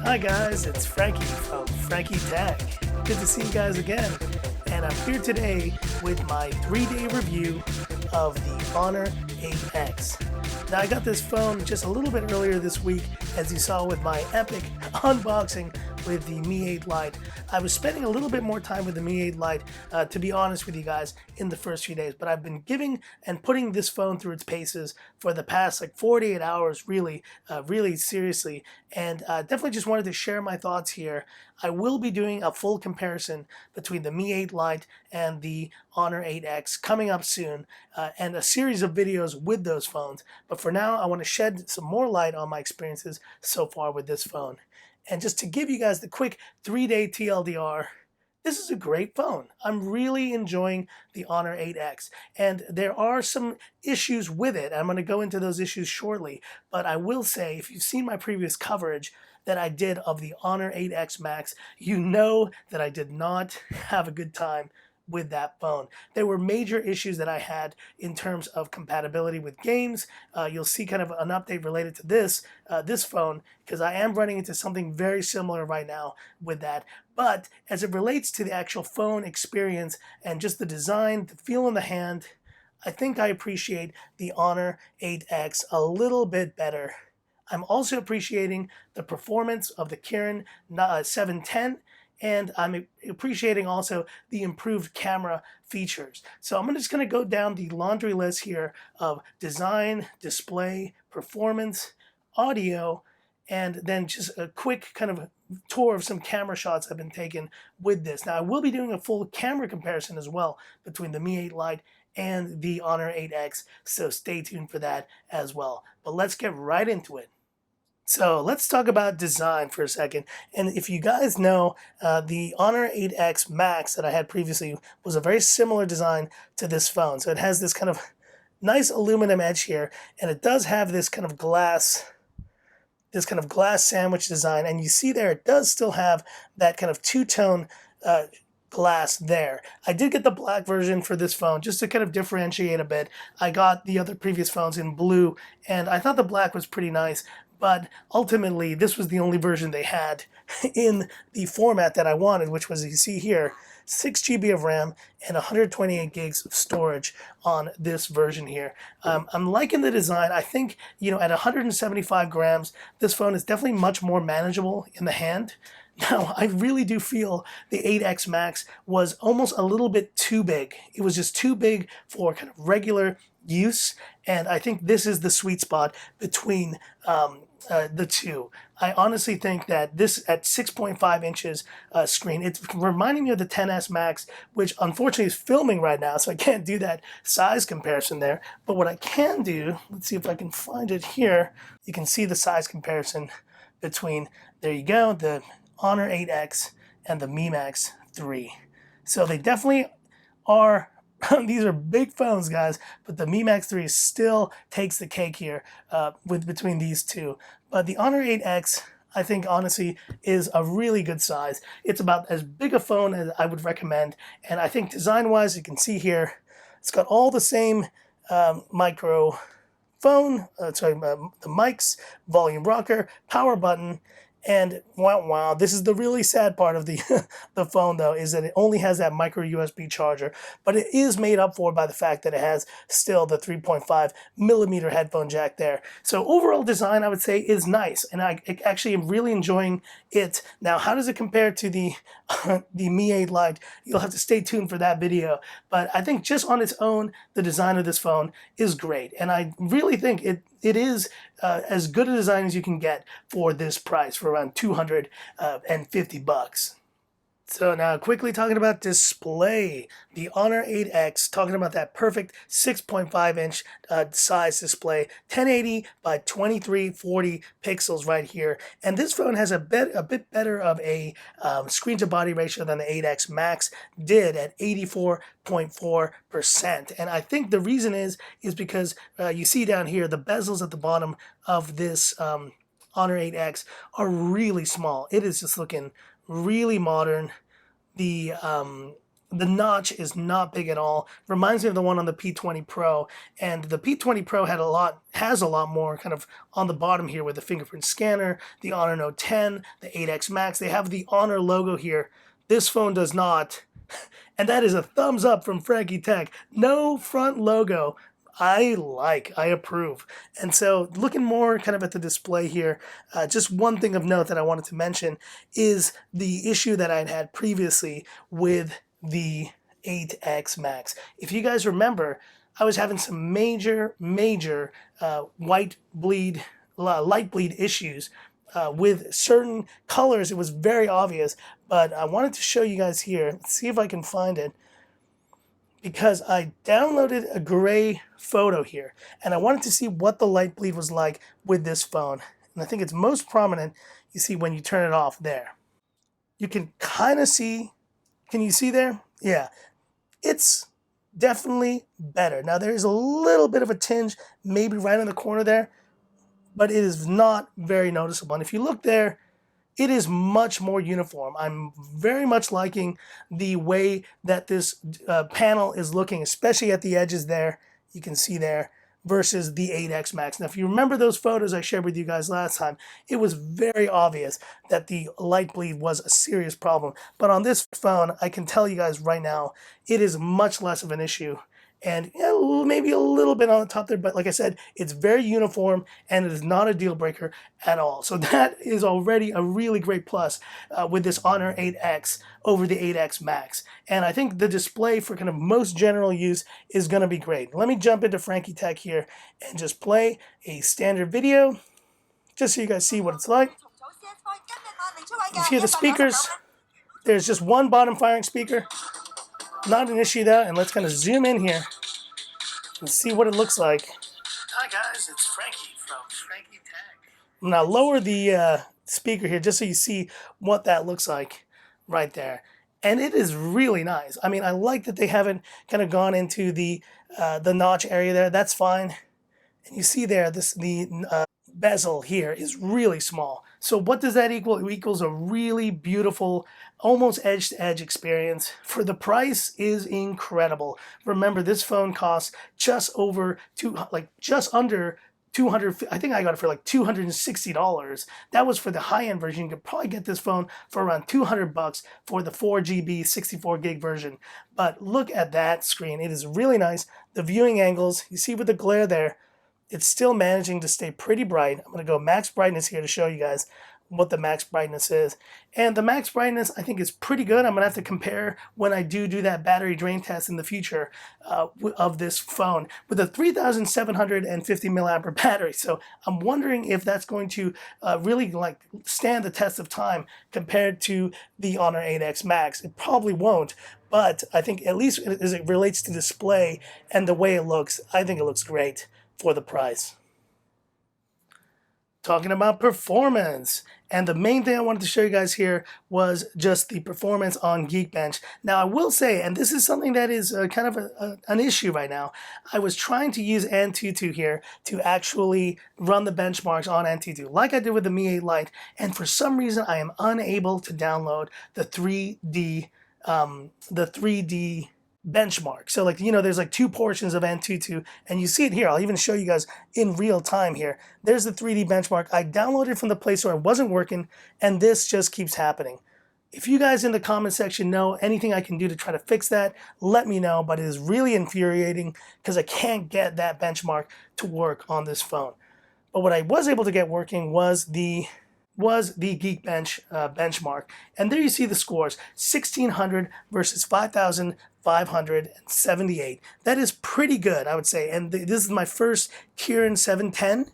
Hi guys, it's Frankie from Frankie Tech. Good to see you guys again. And I'm here today with my 3-day review of the Honor 8X. Now I got this phone just a little bit earlier this week, as you saw with my epic unboxing with the Mi 8 Lite. I was spending a little bit more time with the Mi 8 Lite, to be honest with you guys, in the first few days, but I've been giving and putting this phone through its paces for the past 48 hours, really seriously, and definitely just wanted to share my thoughts here. I will be doing a full comparison between the Mi 8 Lite and the Honor 8X coming up soon, and a series of videos with those phones, but for now I want to shed some more light on my experiences so far with this phone. And just to give you guys the quick 3-day TLDR, this is a great phone. I'm really enjoying the Honor 8X. And there are some issues with it. I'm going to go into those issues shortly. But I will say, if you've seen my previous coverage that I did of the Honor 8X Max, you know that I did not have a good time with that phone. There were major issues that I had in terms of compatibility with games. You'll see kind of an update related to this phone, because I am running into something very similar right now with that. But as it relates to the actual phone experience and just the design, the feel in the hand, I think I appreciate the Honor 8X a little bit better. I'm also appreciating the performance of the Kirin 710, and I'm appreciating also the improved camera features. So I'm just going to go down the laundry list here of design, display, performance, audio, and then just a quick kind of tour of some camera shots I've been taking with this. Now I will be doing a full camera comparison as well between the Mi 8 Lite and the Honor 8X, so stay tuned for that as well. But let's get right into it. So let's talk about design for a second. And if you guys know, the Honor 8X Max that I had previously was a very similar design to this phone. So it has this kind of nice aluminum edge here, and it does have this kind of glass sandwich design. And you see there, it does still have that kind of two-tone glass there. I did get the black version for this phone just to kind of differentiate a bit. I got the other previous phones in blue, and I thought the black was pretty nice. But ultimately, this was the only version they had in the format that I wanted, which was, you see here, 6 GB of RAM and 128 gigs of storage on this version here. I'm liking the design. I think, at 175 grams, this phone is definitely much more manageable in the hand. Now, I really do feel the 8X Max was almost a little bit too big. It was just too big for kind of regular use, and I think this is the sweet spot between the two. I honestly think that this at 6.5 inches screen, it's reminding me of the XS Max, which unfortunately is filming right now, so I can't do that size comparison there. But what I can do, let's see if I can find it here. You can see the size comparison between, there you go, the Honor 8X and the Mi Max 3. So they definitely are these are big phones, guys, but the Mi Max 3 still takes the cake here between these two. But the Honor 8X, I think, honestly, is a really good size. It's about as big a phone as I would recommend, and I think design-wise, you can see here, it's got all the same microphone, the mics, volume rocker, power button, and wow, this is the really sad part of the the phone, though, is that it only has that micro USB charger, but it is made up for by the fact that it has still the 3.5 millimeter headphone jack there. So overall design, I would say, is nice, and I actually am really enjoying it. Now, how does it compare to the the Mi 8 Lite? You'll have to stay tuned for that video, but I think just on its own, the design of this phone is great, and I really think it is as good a design as you can get for this price, for around $250. So now quickly talking about display, the Honor 8X, talking about that perfect 6.5 inch size display, 1080 by 2340 pixels right here. And this phone has a bit better of a screen to body ratio than the 8X Max did at 84.4%. And I think the reason is because you see down here, the bezels at the bottom of this Honor 8X are really small. It is just looking really modern. The The notch is not big at all. Reminds me of the one on the P20 Pro, and the P20 Pro has a lot more kind of on the bottom here with the fingerprint scanner, the Honor Note 10, the 8X Max. They have the Honor logo here. This phone does not. And that is a thumbs up from Frankie Tech. No front logo. I approve. And so looking more kind of at the display here, just one thing of note that I wanted to mention is the issue that I'd had previously with the 8X Max. If you guys remember, I was having some major light bleed issues with certain colors. It was very obvious, but I wanted to show you guys here. Let's see if I can find it, because I downloaded a gray photo here, and I wanted to see what the light bleed was like with this phone. And I think it's most prominent, you see when you turn it off there. You can kind of see, can you see there? Yeah, it's definitely better. Now there is a little bit of a tinge, maybe right in the corner there, but it is not very noticeable. And if you look there, it is much more uniform. I'm very much liking the way that this panel is looking, especially at the edges there. You can see there, versus the 8X Max. Now, if you remember those photos I shared with you guys last time, it was very obvious that the light bleed was a serious problem. But on this phone, I can tell you guys right now, it is much less of an issue. And maybe a little bit on the top there, but like I said, it's very uniform and it is not a deal breaker at all. So that is already a really great plus with this Honor 8X over the 8X Max. And I think the display for kind of most general use is going to be great. Let me jump into Frankie Tech here and just play a standard video just so you guys see what it's like. You hear the speakers. There's just one bottom firing speaker. Not an issue though, and let's kind of zoom in here and see what it looks like. Hi guys, it's Frankie from Frankie Tech. Now lower the speaker here just so you see what that looks like right there. And it is really nice. I mean, I like that they haven't kind of gone into the notch area there. That's fine. And you see there, the bezel here is really small. So what does that equal? It equals a really beautiful, almost edge-to-edge experience. For the price is incredible. Remember, this phone costs just under 200. I think I got it for like $260. That was for the high-end version. You could probably get this phone for around $200 for the 4GB 64 gig version. But look at that screen. It is really nice. The viewing angles, you see with the glare there, it's still managing to stay pretty bright. I'm going to go max brightness here to show you guys what the max brightness is. And the max brightness, I think, is pretty good. I'm going to have to compare when I do that battery drain test in the future of this phone with a 3,750 milliampere battery. So I'm wondering if that's going to really like stand the test of time compared to the Honor 8X Max. It probably won't, but I think at least as it relates to display and the way it looks, I think it looks great for the price. Talking about performance, and the main thing I wanted to show you guys here was just the performance on Geekbench. Now I will say, and this is something that is kind of an issue right now, I was trying to use Antutu here to actually run the benchmarks on Antutu like I did with the Mi 8 Lite, and for some reason I am unable to download the 3D benchmark. So like, you know, there's like two portions of Antutu, and you see it here. I'll even show you guys in real time here. There's the 3D benchmark. I downloaded it from the Play Store. It wasn't working, and this just keeps happening. If you guys in the comment section know anything I can do to try to fix that, let me know, but it is really infuriating because I can't get that benchmark to work on this phone. But what I was able to get working was the Geekbench benchmark. And there you see the scores, 1,600 versus 5,578. That is pretty good, I would say. And this is my first Kirin 710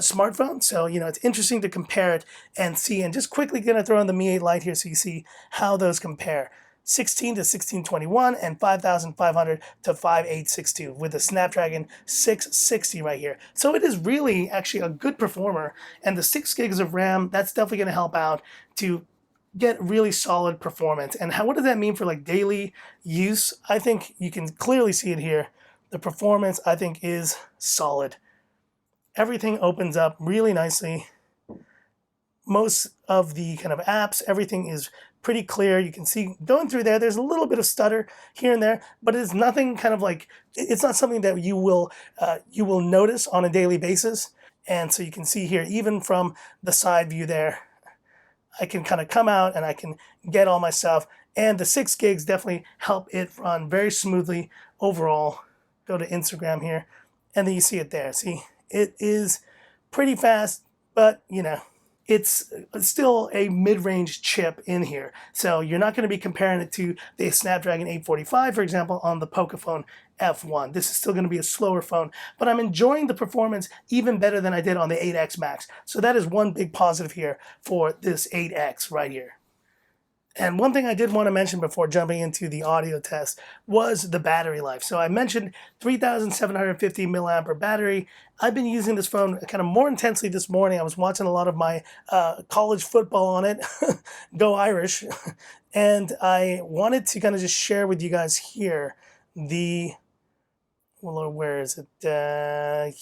smartphone. So, you know, it's interesting to compare it and see. And just quickly going to throw in the Mi 8 Lite here so you see how those compare. 16 to 1621 and 5500 to 5862 with the Snapdragon 660 right here. So it is really actually a good performer, and the 6 gigs of RAM, that's definitely going to help out to get really solid performance. And what does that mean for like daily use? I think you can clearly see it here. The performance, I think, is solid. Everything opens up really nicely. Most of the kind of apps, everything is pretty clear. You can see going through there, there's a little bit of stutter here and there, but it's nothing kind of like, it's not something that you will notice on a daily basis. And so you can see here, even from the side view there, I can kind of come out and I can get all my stuff. And the 6 gigs definitely help it run very smoothly overall. Go to Instagram here, and then you see it there. See, it is pretty fast, but you know, it's still a mid-range chip in here. So you're not going to be comparing it to the Snapdragon 845, for example, on the Pocophone F1. This is still going to be a slower phone, but I'm enjoying the performance even better than I did on the 8X Max. So that is one big positive here for this 8X right here. And one thing I did want to mention before jumping into the audio test was the battery life. So I mentioned 3,750 milliampere battery. I've been using this phone kind of more intensely this morning. I was watching a lot of my college football on it. Go Irish. And I wanted to kind of just share with you guys here the, well, where is it?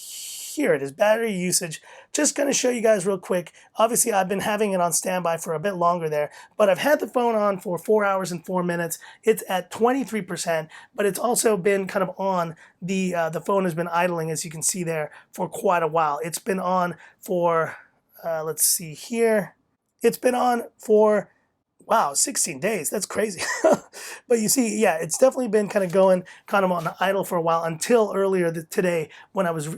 Here it is, battery usage. Just going to show you guys real quick. Obviously, I've been having it on standby for a bit longer there, but I've had the phone on for 4 hours and 4 minutes. It's at 23%, but it's also been kind of on. The phone has been idling, as you can see there, for quite a while. It's been on for, let's see here. It's been on for, wow, 16 days. That's crazy. But you see, yeah, it's definitely been kind of going kind of on idle for a while until earlier today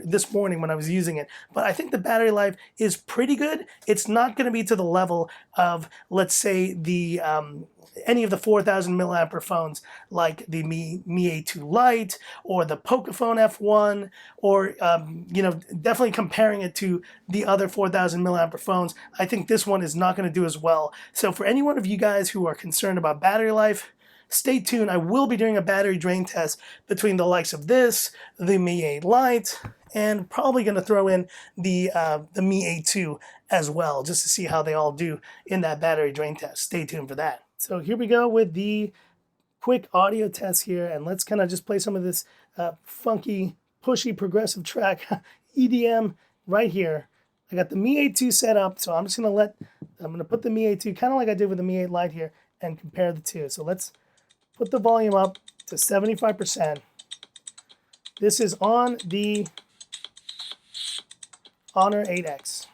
this morning when I was using it. But I think the battery life is pretty good. It's not going to be to the level of, let's say, the any of the 4,000 milliampere phones like the Mi A2 Lite or the Pocophone F1, or you know, definitely comparing it to the other 4,000 milliampere phones. I think this one is not going to do as well. So for any one of you guys who are concerned about battery life, stay tuned. I will be doing a battery drain test between the likes of this, the Mi 8 Lite, and probably going to throw in the Mi A2 as well, just to see how they all do in that battery drain test. Stay tuned for that. So here we go with the quick audio test here, and let's kind of just play some of this funky, pushy, progressive track, EDM right here. I got the Mi A2 set up, so I'm going to put the Mi A2 kind of like I did with the Mi 8 Lite here and compare the two. So let's put the volume up to 75%. This is on the Honor 8X.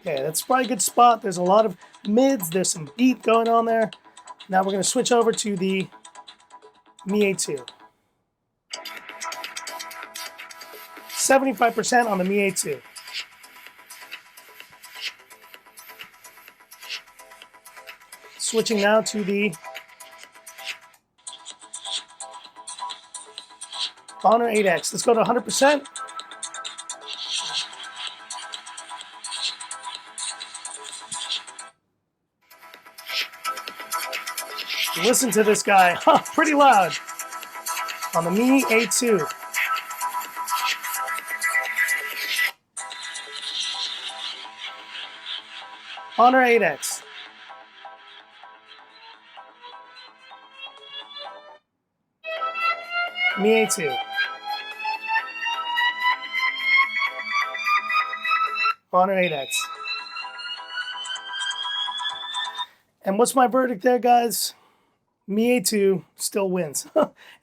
Okay, that's probably a good spot. There's a lot of mids. There's some beat going on there. Now we're going to switch over to the Mi A2. 75% on the Mi A2. Switching now to the Honor 8X. Let's go to 100%. Listen to this guy. Pretty loud on the Mi A2. Honor 8X. Mi A2. Honor 8X. And what's my verdict there, guys? Mi A2 still wins.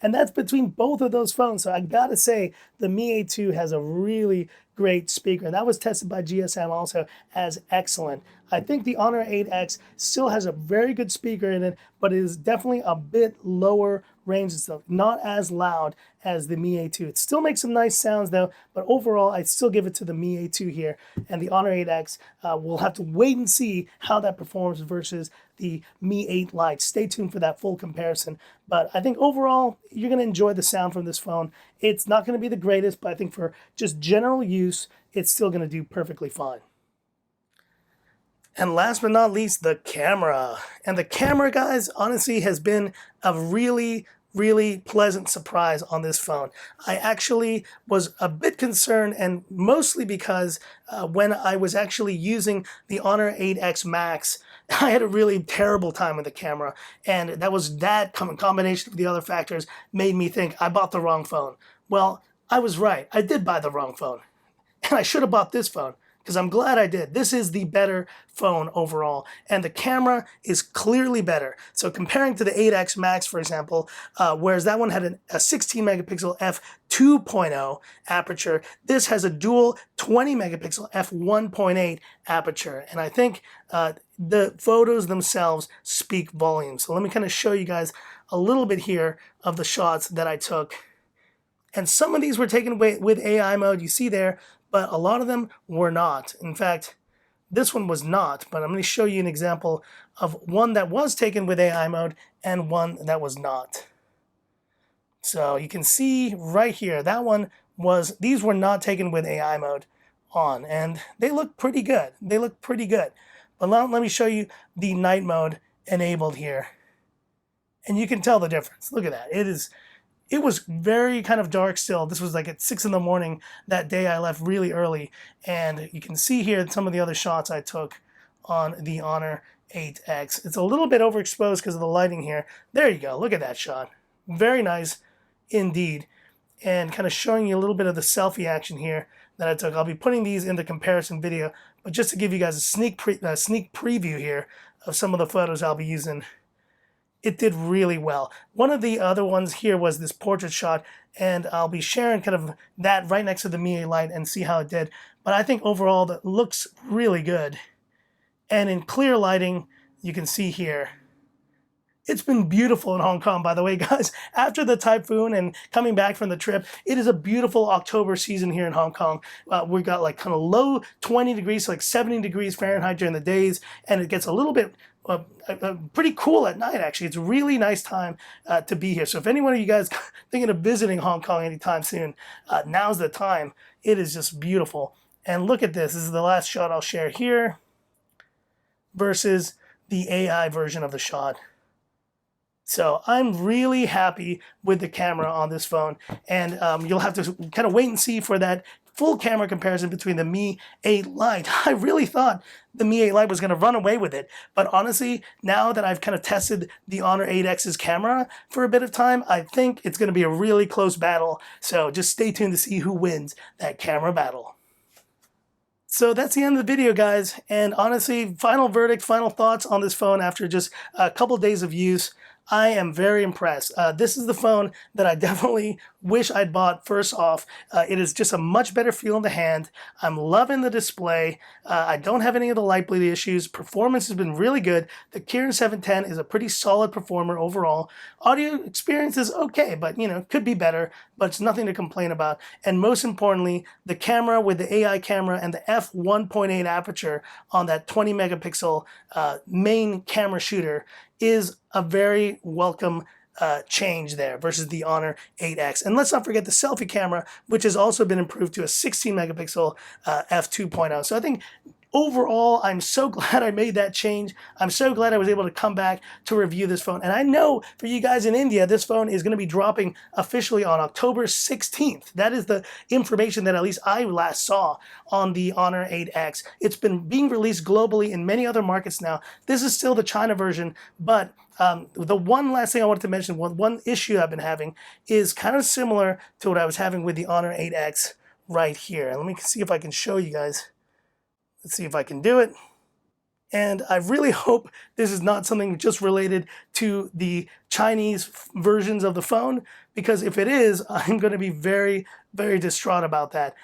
And that's between both of those phones. So I gotta say, the Mi A2 has a really great speaker. That was tested by GSM also as excellent. I think the Honor 8X still has a very good speaker in it, but it is definitely a bit lower range and stuff. Not as loud as the Mi A2. It still makes some nice sounds though, but overall I still give it to the Mi A2 here. And the Honor 8X, we'll have to wait and see how that performs versus the Mi 8 Lite. Stay tuned for that full comparison. But I think overall, you're going to enjoy the sound from this phone. It's not going to be the greatest, but I think for just general use, it's still going to do perfectly fine. And last but not least, the camera. And the camera, guys, honestly has been a really pleasant surprise on this phone. I actually was a bit concerned, and mostly because when I was actually using the Honor 8X Max, I had a really terrible time with the camera, and that combination of the other factors made me think I bought the wrong phone. Well, I was right. I did buy the wrong phone, and I should have bought this phone, because I'm glad I did. This is the better phone overall, and the camera is clearly better. So comparing to the 8X Max, for example, whereas that one had a 16 megapixel f2.0 aperture, this has a dual 20 megapixel f1.8 aperture, and I think the photos themselves speak volumes. So let me kind of show you guys a little bit here of the shots that I took. And some of these were taken with AI mode, you see there, but a lot of them were not. In fact, this one was not, but I'm going to show you an example of one that was taken with AI mode and one that was not. So you can see right here, that one was, these were not taken with AI mode on, and they look pretty good. They look pretty good. But let me show you the night mode enabled here. And you can tell the difference. Look at that. It was very kind of dark still. This was like at 6 in the morning that day. I left really early. And you can see here some of the other shots I took on the Honor 8X. It's a little bit overexposed because of the lighting here. There you go. Look at that shot. Very nice indeed. And kind of showing you a little bit of the selfie action here that I took. I'll be putting these in the comparison video. But just to give you guys a sneak preview here of some of the photos I'll be using, it did really well. One of the other ones here was this portrait shot, and I'll be sharing kind of that right next to the Mi 8 Lite and see how it did. But I think overall that looks really good. And in clear lighting, you can see here, it's been beautiful in Hong Kong, by the way, guys. After the typhoon and coming back from the trip, it is a beautiful October season here in Hong Kong. We got like kind of low 20 degrees, like 70 degrees Fahrenheit during the days, and it gets a little bit pretty cool at night, actually. It's a really nice time to be here. So if any one of you guys thinking of visiting Hong Kong anytime soon, now's the time. It is just beautiful. And look at this. This is the last shot I'll share here versus the AI version of the shot. So I'm really happy with the camera on this phone, and you'll have to kind of wait and see for that full camera comparison between the Mi 8 Lite. I really thought the Mi 8 Lite was going to run away with it, but honestly, now that I've kind of tested the Honor 8X's camera for a bit of time, I think it's going to be a really close battle. So just stay tuned to see who wins that camera battle. So that's the end of the video, guys, and honestly, final verdict, final thoughts on this phone after just a couple days of use. I am very impressed. This is the phone that I definitely wish I'd bought first off. It is just a much better feel in the hand. I'm loving the display. I don't have any of the light bleed issues. Performance has been really good. The Kirin 710 is a pretty solid performer overall. Audio experience is okay, but you know, could be better, but it's nothing to complain about. And most importantly, the camera with the AI camera and the f1.8 aperture on that 20 megapixel main camera shooter is a very welcome change there versus the Honor 8X. And let's not forget the selfie camera, which has also been improved to a 16 megapixel f2.0. So I think overall, I'm so glad I made that change. I'm so glad I was able to come back to review this phone. And I know for you guys in India, this phone is going to be dropping officially on October 16th. That is the information that at least I last saw on the Honor 8X. It's been being released globally in many other markets now. This is still the China version, but the one last thing I wanted to mention, one issue I've been having is kind of similar to what I was having with the Honor 8X right here. And let me see if I can show you guys. Let's see if I can do it. And I really hope this is not something just related to the Chinese versions of the phone, because if it is, I'm going to be very, very distraught about that.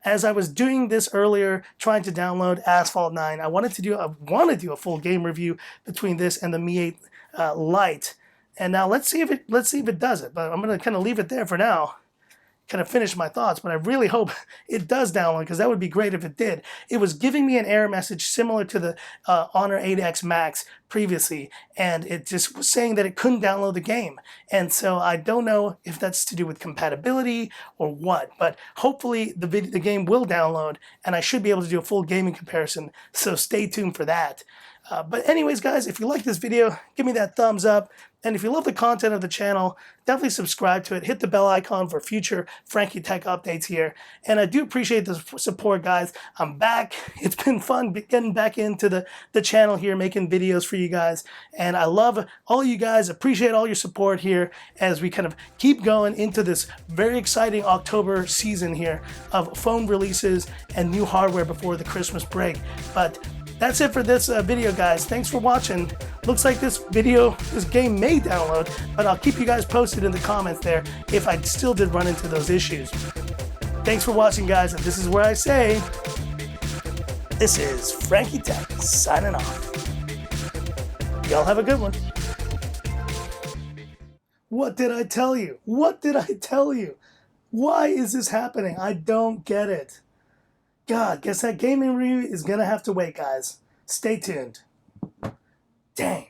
As I was doing this earlier, trying to download Asphalt 9, I want to do a full game review between this and the Mi 8 Lite. And now let's see if it does it. But I'm going to kind of leave it there for now. Kind of finish my thoughts, but I really hope it does download, because that would be great if it did. It was giving me an error message similar to the Honor 8X Max previously, and it just was saying that it couldn't download the game. And so I don't know if that's to do with compatibility or what, but hopefully the game will download, and I should be able to do a full gaming comparison, so stay tuned for that. But anyways, guys, if you like this video, give me that thumbs up. And if you love the content of the channel, definitely subscribe to it. Hit the bell icon for future Frankie Tech updates here. And I do appreciate the support, guys. I'm back. It's been fun getting back into the channel here, making videos for you guys. And I love all you guys. Appreciate all your support here as we kind of keep going into this very exciting October season here of phone releases and new hardware before the Christmas break. But that's it for this video, guys. Thanks for watching. Looks like this game may download, but I'll keep you guys posted in the comments there if I still did run into those issues. Thanks for watching, guys, and this is where I say, this is Frankie Tech signing off. Y'all have a good one. What did I tell you? What did I tell you? Why is this happening? I don't get it. God, guess that gaming review is gonna have to wait, guys. Stay tuned. Dang.